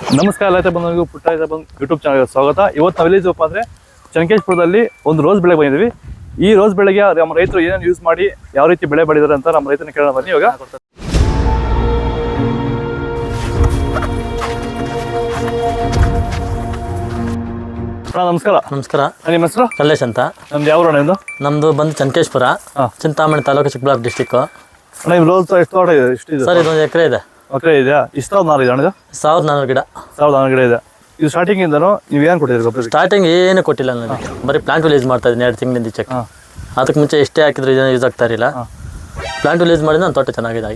ನಮಸ್ಕಾರ ರೈತ ಬಂಧುಗಳಿಗೂ ಪುಟ್ಟ ರೈತ ಬಂಧು ಯೂಟ್ಯೂಬ್ ಚಾನಲ್ಗೆ ಸ್ವಾಗತ. ಇವತ್ತು ನಾವು ಎಲ್ಲಿದ್ದೀವಪ್ಪ ಅಂದರೆ ಚನ್ನಕೇಶ್ಪುರದಲ್ಲಿ ಒಂದು ರೋಸ್ ಬೆಳೆಗೆ ಬಂದಿದ್ದೀವಿ. ಈ ರೋಸ್ ಬೆಳೆಗೆ ನಮ್ಮ ರೈತರು ಏನೇನು ಯೂಸ್ ಮಾಡಿ ಯಾವ ರೀತಿ ಬೆಳೆ ಬೆಳೆದಿದ್ದಾರೆ ಅಂತ ನಮ್ಮ ರೈತನ ಕೇಳೋಣ ಬನ್ನಿ. ಇವಾಗ ನಮಸ್ಕಾರ. ನಮಸ್ಕಾರ. ನಿಮ್ಮ ಹೆಸರು? ಕಲ್ಲೇಶ್ ಅಂತ. ನಮ್ದು ಯಾವ ನಿಮ್ಮದು? ನಮ್ದು ಬಂದು ಚನ್ನಕೇಶ್ಪುರ, ಚಿಂತಾಮಣಿ ತಾಲೂಕು, ಚಿಕ್ಕಬಳ್ಳಾಪುರ ಡಿಸ್ಟಿಕ್ಕು. ನಿಮ್ಮ ರೋಸ್ ಎಷ್ಟು ತೋಟ ಇದೆ? ಎಷ್ಟು ಸರ್ ಇದೊಂದು ಎಕರೆ ಇದೆ. ಎಕರೆ ಇದೆಯಾ? ಇಷ್ಟು 1400 ಇದೆ ಅಣ್ಣ? 1400 ಗಿಡ. 1400 ಗಿಡ ಇದೆ. ಇದು ಸ್ಟಾರ್ಟಿಂಗ್ ಇಂದನು ನೀವು ಏನು ಕೊಟ್ಟಿದ್ದೀರಿ ಗೊಬ್ಬರ? ಸ್ಟಾರ್ಟಿಂಗ್ ಏನು ಕೊಟ್ಟಿಲ್ಲ ನನಗೆ, ಬರೀ ಪ್ಲಾಂಟ್ ಯೂಸ್ ಮಾಡ್ತಾ ಇದ್ದೀನಿ 2 ತಿಂಗಳಿಂದ ಚೆಕ್. ಅದಕ್ಕೆ ಮುಂಚೆ ಎಷ್ಟೇ ಹಾಕಿದ್ರು ಯೂಸ್ ಆಗ್ತಾ ಇರಲಿಲ್ಲ. ಪ್ಲಾಂಟ್ ಯೂಸ್ ಮಾಡಿದ್ರೆ ನನ್ನ ತೋಟ ಚೆನ್ನಾಗಿದೆ.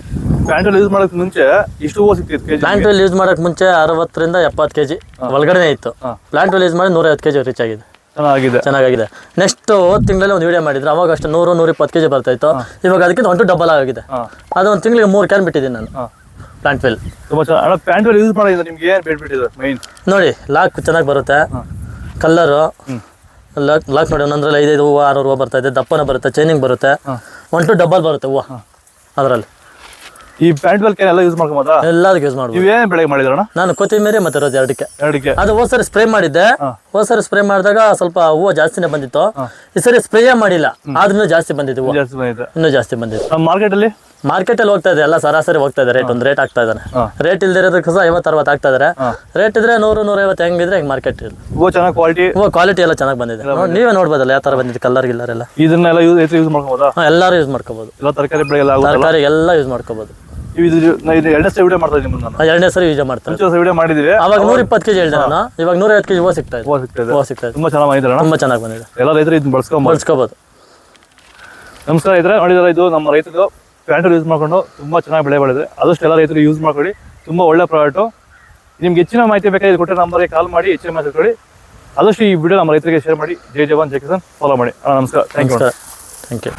ಪ್ಲಾಂಟ್ ಯೂಸ್ ಮಾಡೋಕೆ ಮುಂಚೆ ಇಷ್ಟು ಹೂವು ಸಿಗ್ತಿತ್ತು ಕೆಜಿ? ಪ್ಲಾಂಟ್ ಯೂಸ್ ಮಾಡೋಕೆ ಮುಂಚೆ 60 ರಿಂದ 70 kg ಒಳಗಡೆ ಇತ್ತು. ಪ್ಲಾಂಟ್ ಯೂಸ್ ಮಾಡಿ 150 kg ರೀಚ್ ಆಗಿದೆ. ಚೆನ್ನಾಗಿದೆ. ನೆಕ್ಸ್ಟ್ ಹೋದ ತಿಂಗಳಲ್ಲಿ ಒಂದು ವಿಡಿಯೋ ಮಾಡಿದ್ರೆ ಅವಾಗ ಅಷ್ಟು 100-120 kg ಬರ್ತಾ ಇತ್ತು. ಇವಾಗ ಅದಕ್ಕಿಂತ 1 ಡಬಲ್ ಆಗಿದೆ. ಅದು ಒಂದು ತಿಂಗಳಿಗೆ 3 ಕ್ಯಾನ್ ಬಿಟ್ಟಿದ್ದೀನಿ ನಾನು. ಪ್ಲಾಂಟ್ ವೆಲ್ ತುಂಬಾ ಚೆನ್ನಾಗಿ. ಪ್ಲಾಂಟ್ ವೆಲ್ ಯೂಸ್ ಮಾಡೋದ್ರಿಂದ ನಿಮ್ಗೆ ಏನು ಬೇಡ್ಬಿಟ್ಟಿದೆ ಮೈನ್? ನೋಡಿ, ಲಾಕ್ ಚೆನ್ನಾಗಿ ಬರುತ್ತೆ, ಕಲ್ಲರು ಲಾಕ್ ನೋಡಿ, ಒಂದೊಂದ್ರಲ್ಲಿ 5 ಹೂವು 6 ಹೂವು ಬರ್ತಾ ಇದೆ, ದಪ್ಪನ ಬರುತ್ತೆ, ಚೈನಿಂಗ್ ಬರುತ್ತೆ, 1 ಡಬಲ್ ಬರುತ್ತೆ ಹೂವು ಅದರಲ್ಲಿ. ಈ ಪ್ಲಾಂಟ್ ವೆಲ್ ಎಲ್ಲ ಯೂಸ್ ಮಾಡ್ಕೊಬೋದಾ? ಎಲ್ಲದಕ್ಕೆ ಯೂಸ್ ಮಾಡ್ಬೋದು. ನೀವೇನು ಬೆಳೆಗೆ ಮಾಡಿದ್ರಣ್ಣ? ನಾನು ಕೊತ್ತಿಮೀರಿ ಮತ್ತೆ ರೋಸ್ ಎರಡಕ್ಕೆ. ಅದು ಹೋದ್ಸರಿ ಸ್ಪ್ರೇ ಮಾಡಿದ್ದೆ. ಹೋದ್ಸರಿ ಸ್ಪ್ರೇ ಮಾಡಿದಾಗ ಸ್ವಲ್ಪ ಹೂವು ಜಾಸ್ತಿನೇ ಬಂದಿತ್ತು. ಈ ಸರಿ ಸ್ಪ್ರೇ ಮಾಡಿಲ್ಲ, ಆದ್ರೂ ಜಾಸ್ತಿ ಬಂದಿತ್ತು ಹೂವು, ಇನ್ನೂ ಜಾಸ್ತಿ ಬಂದಿತ್ತು. ಮಾರ್ಕೆಟ್ ಅಲ್ಲಿ ಹೋಗ್ತಾ ಇದೆ, ಎಲ್ಲ ಸರಾಸರಿ ಹೋಗ್ತಾ ಇದೆ. ಒಂದು ರೇಟ್ ಆಗ್ತಾ ಇದ್ದಾನೆ. ರೇಟ್ ಇಲ್ದಿರೋದಕ್ಕೆ 50-60 ಆಗ್ತಾ ಇದಾರೆ. ರೇಟ್ ಇದ್ರೆ 100-150 ಹೆಂಗಿದ್ರೆ ಹೆಂಗ್ ಮಾರ್ಕೆಟ್ ಹೂವು ಚೆನ್ನಾಗಿ ಕ್ವಾಲಿಟಿ ಎಲ್ಲ ಚೆನ್ನಾಗಿ ಬಂದಿದೆ. ನೀವೇ ನೋಡ್ಬೋದಲ್ಲ ಯಾವ ತರ ಬಂದಿದೆ, ಕಲರ್ ಗಿಲ್ಲರೆಲ್ಲ. ಇದನ್ನೆಲ್ಲ ಯೂಸ್ ಮಾಡ್ಕೋಬೋದಾ? ಎಲ್ಲರೂ ಯೂಸ್ ಮಾಡ್ಕೋಬಹುದು. ತರಕಾರಿ ಎಲ್ಲ ಯೂಸ್ ಮಾಡ್ಕೋಬಹುದು. ಎರಡನೇ ಸರಿ ವಿಡಿಯೋ ಮಾಡ್ತಾ ಇದ್ದೀನಿ ನಾನು. ಎರಡನೇ ಸರಿ ಯೂಸ್ ಮಾಡ್ತಾರೆ. ವಿಡಿಯೋ ಮಾಡಿದೀವಿ, ಅವಾಗ 120 kg ಹೇಳಿದೆ ನಾನು. ಇವಾಗ 150 kg ಹೂವು ಸಿಗ್ತಾ ಇದೆ. ತುಂಬಾ ಚೆನ್ನಾಗಿ ಮಾಡಿದ್ರೆ ತುಂಬಾ ಚೆನ್ನಾಗಿ ಬಂದಿದೆ. ಎಲ್ಲ ರೈತರು ಇದನ್ನ ಬಳಸ್ಕೋಬಹುದು. ನಮಸ್ಕಾರ ರೈತರೆ, ನೋಡಿದ್ರೆ ಇದು ನಮ್ಮ ರೈತರು ಪ್ಲಾಂಟ್ ಯೂಸ್ ಮಾಡ್ಕೊಂಡು ತುಂಬಾ ಚೆನ್ನಾಗಿ ಬೆಳೆ ಬೆಳೆದ್ರೆ ಆದಷ್ಟು ಎಲ್ಲ ರೈತರು ಯೂಸ್ ಮಾಡ್ಕೊಳ್ಳಿ. ತುಂಬಾ ಒಳ್ಳೆ ಪ್ರಾಡಕ್ಟು. ನಿಮ್ಗೆ ಹೆಚ್ಚಿನ ಮಾಹಿತಿ ಬೇಕಾದ್ರೆ ಕೊಟ್ಟರೆ ನಂಬರ್ಗೆ ಕಾಲ್ ಮಾಡಿ ಹೆಚ್ಚಿನ ಮಾಹಿತಿ ಕೊಡಿ. ಆದಷ್ಟು ಈ ವಿಡಿಯೋ ನಮ್ಮ ರೈತರಿಗೆ ಶೇರ್ ಮಾಡಿ. ಜೈ ಜವಾನ್ ಜೈ ಕಿಸಾನ್ ಫಾಲೋ ಮಾಡಿ. ನಮಸ್ಕಾರ. Thank you.